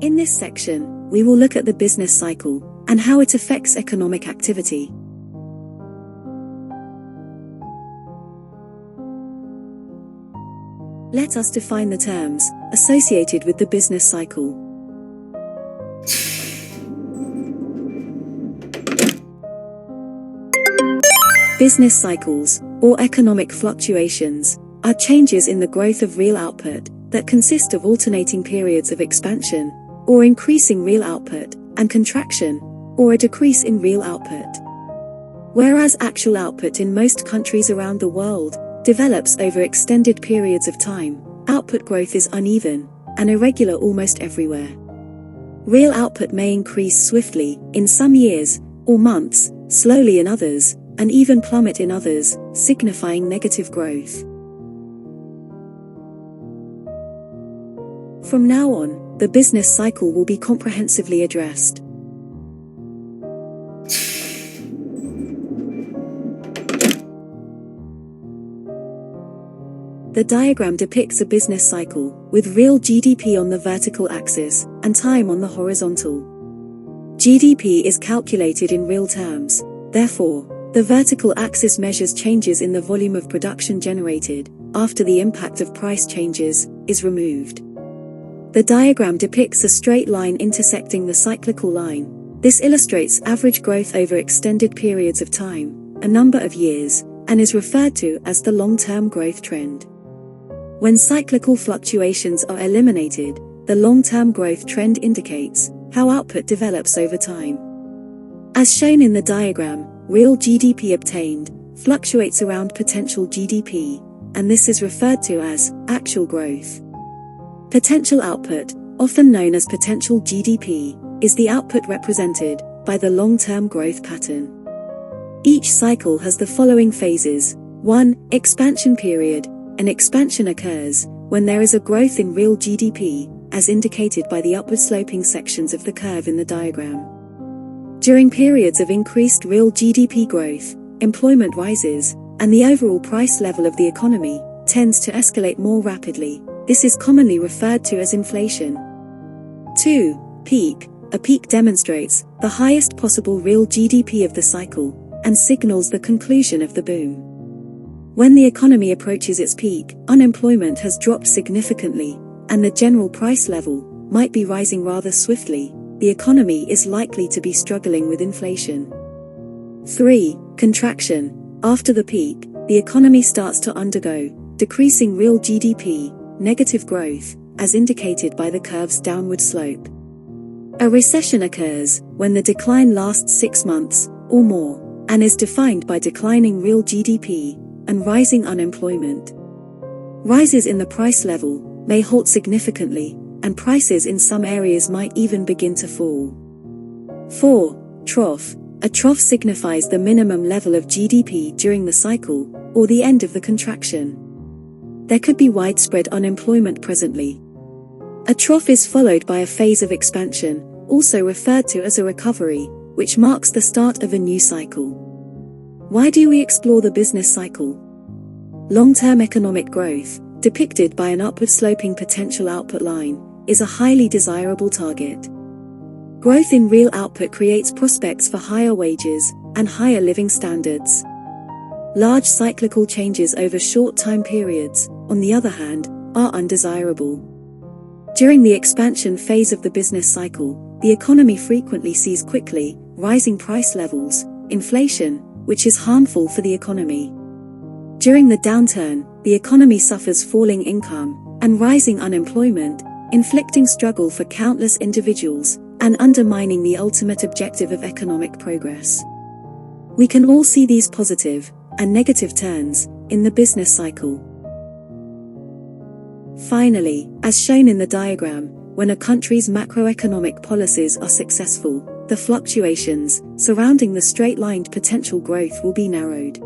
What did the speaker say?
In this section, we will look at the business cycle and how it affects economic activity. Let us define the terms associated with the business cycle. Business cycles, or economic fluctuations, are changes in the growth of real output that consist of alternating periods of expansion, or increasing real output, and contraction, or a decrease in real output. Whereas actual output in most countries around the world develops over extended periods of time, output growth is uneven and irregular almost everywhere. Real output may increase swiftly in some years or months, slowly in others, and even plummet in others, signifying negative growth. From now on, the business cycle will be comprehensively addressed. The diagram depicts a business cycle, with real GDP on the vertical axis and time on the horizontal. GDP is calculated in real terms, therefore, the vertical axis measures changes in the volume of production generated after the impact of price changes is removed. The diagram depicts a straight line intersecting the cyclical line. This illustrates average growth over extended periods of time, a number of years, and is referred to as the long-term growth trend. When cyclical fluctuations are eliminated, the long-term growth trend indicates how output develops over time. As shown in the diagram, real GDP obtained fluctuates around potential GDP, and this is referred to as actual growth. Potential output, often known as potential GDP, is the output represented by the long-term growth pattern. Each cycle has the following phases. 1. Expansion period. An expansion occurs when there is a growth in real GDP, as indicated by the upward-sloping sections of the curve in the diagram. During periods of increased real GDP growth, employment rises, and the overall price level of the economy tends to escalate more rapidly. This is commonly referred to as inflation. 2. Peak. A peak demonstrates the highest possible real GDP of the cycle and signals the conclusion of the boom. When the economy approaches its peak, unemployment has dropped significantly, and the general price level might be rising rather swiftly. The economy is likely to be struggling with inflation. 3. Contraction. After the peak, the economy starts to undergo decreasing real GDP, negative growth, as indicated by the curve's downward slope. A recession occurs when the decline lasts 6 months or more, and is defined by declining real GDP and rising unemployment. Rises in the price level may halt significantly, and prices in some areas might even begin to fall. 4. Trough. A trough signifies the minimum level of GDP during the cycle, or the end of the contraction. There could be widespread unemployment presently. A trough is followed by a phase of expansion, also referred to as a recovery, which marks the start of a new cycle. Why do we explore the business cycle? Long-term economic growth, depicted by an upward-sloping potential output line, is a highly desirable target. Growth in real output creates prospects for higher wages and higher living standards. Large cyclical changes over short time periods, on the other hand, are undesirable. During the expansion phase of the business cycle, the economy frequently sees quickly rising price levels, inflation, which is harmful for the economy. During the downturn, the economy suffers falling income and rising unemployment, inflicting struggle for countless individuals and undermining the ultimate objective of economic progress. We can all see these positive and negative turns in the business cycle. Finally, as shown in the diagram, when a country's macroeconomic policies are successful, the fluctuations surrounding the straight-lined potential growth will be narrowed.